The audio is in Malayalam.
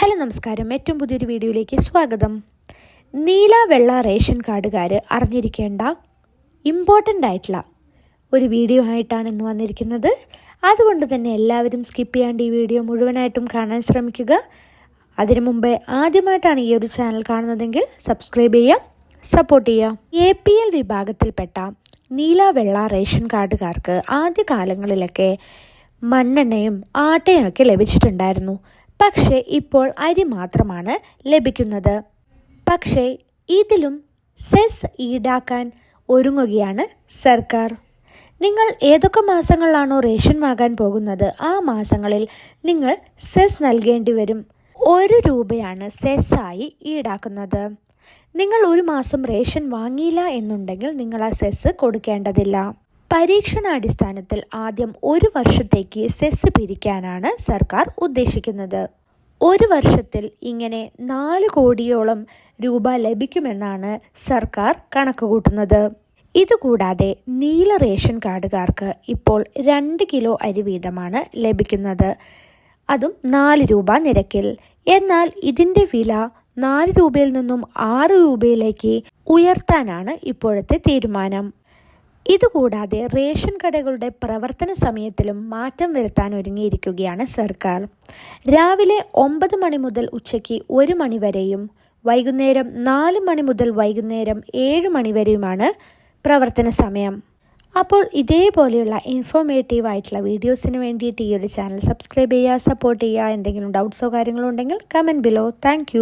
ഹലോ നമസ്കാരം, ഏറ്റവും പുതിയൊരു വീഡിയോയിലേക്ക് സ്വാഗതം. നീല വെള്ള റേഷൻ കാർഡുകാർ അറിഞ്ഞിരിക്കേണ്ട ഇമ്പോർട്ടൻ്റ് ആയിട്ടുള്ള ഒരു വീഡിയോ ആയിട്ടാണ് ഇന്ന് വന്നിരിക്കുന്നത്. അതുകൊണ്ട് തന്നെ എല്ലാവരും സ്കിപ്പ് ചെയ്യാണ്ട് ഈ വീഡിയോ മുഴുവനായിട്ടും കാണാൻ ശ്രമിക്കുക. അതിനു മുമ്പേ ആദ്യമായിട്ടാണ് ഈ ഒരു ചാനൽ കാണുന്നതെങ്കിൽ സബ്സ്ക്രൈബ് ചെയ്യുക, സപ്പോർട്ട് ചെയ്യുക. APL വിഭാഗത്തിൽപ്പെട്ട നീല വെള്ള റേഷൻ കാർഡുകാർക്ക് ആദ്യകാലങ്ങളിലൊക്കെ മണ്ണെണ്ണയും ആട്ടയും ഒക്കെ ലഭിച്ചിട്ടുണ്ടായിരുന്നു. പക്ഷേ ഇപ്പോൾ അരി മാത്രമാണ് ലഭിക്കുന്നത്. പക്ഷേ ഇതിലും സെസ് ഈടാക്കാൻ ഒരുങ്ങുകയാണ് സർക്കാർ. നിങ്ങൾ ഏതൊക്കെ മാസങ്ങളിലാണോ റേഷൻ വാങ്ങാൻ പോകുന്നത് ആ മാസങ്ങളിൽ നിങ്ങൾ സെസ് നൽകേണ്ടി വരും. 1 രൂപയാണ് സെസ്സായി ഈടാക്കുന്നത്. നിങ്ങൾ ഒരു മാസം റേഷൻ വാങ്ങിയില്ല എന്നുണ്ടെങ്കിൽ നിങ്ങൾ ആ സെസ് കൊടുക്കേണ്ടതില്ല. പരീക്ഷണാടിസ്ഥാനത്തിൽ ആദ്യം 1 വർഷത്തേക്ക് സെസ് പിരിക്കാനാണ് സർക്കാർ ഉദ്ദേശിക്കുന്നത്. 1 വർഷത്തിൽ ഇങ്ങനെ 4 കോടിയോളം രൂപ ലഭിക്കുമെന്നാണ് സർക്കാർ കണക്കുകൂട്ടുന്നത്. ഇതുകൂടാതെ നീല റേഷൻ കാർഡുകാർക്ക് ഇപ്പോൾ 2 കിലോ അരി വീതമാണ് ലഭിക്കുന്നത്, അതും 4 രൂപ നിരക്കിൽ. എന്നാൽ ഇതിൻ്റെ വില 4 രൂപയിൽ നിന്നും 6 രൂപയിലേക്ക് ഉയർത്താനാണ് ഇപ്പോഴത്തെ തീരുമാനം. ഇതുകൂടാതെ റേഷൻ കടകളുടെ പ്രവർത്തന സമയത്തിലും മാറ്റം വരുത്താൻ ഒരുങ്ങിയിരിക്കുകയാണ് സർക്കാർ. രാവിലെ 9 മണി മുതൽ ഉച്ചയ്ക്ക് 1 മണി വരെയും വൈകുന്നേരം 4 മണി മുതൽ വൈകുന്നേരം 7 മണി വരെയുമാണ് പ്രവർത്തന സമയം. അപ്പോൾ ഇതേപോലെയുള്ള ഇൻഫോർമേറ്റീവ് ആയിട്ടുള്ള വീഡിയോസിന് വേണ്ടിയിട്ട് ഈ ഒരു ചാനൽ സബ്സ്ക്രൈബ് ചെയ്യുക, സപ്പോർട്ട് ചെയ്യുക. എന്തെങ്കിലും ഡൗട്ട്സോ കാര്യങ്ങളോ ഉണ്ടെങ്കിൽ കമൻറ്റ് ബിലോ. താങ്ക്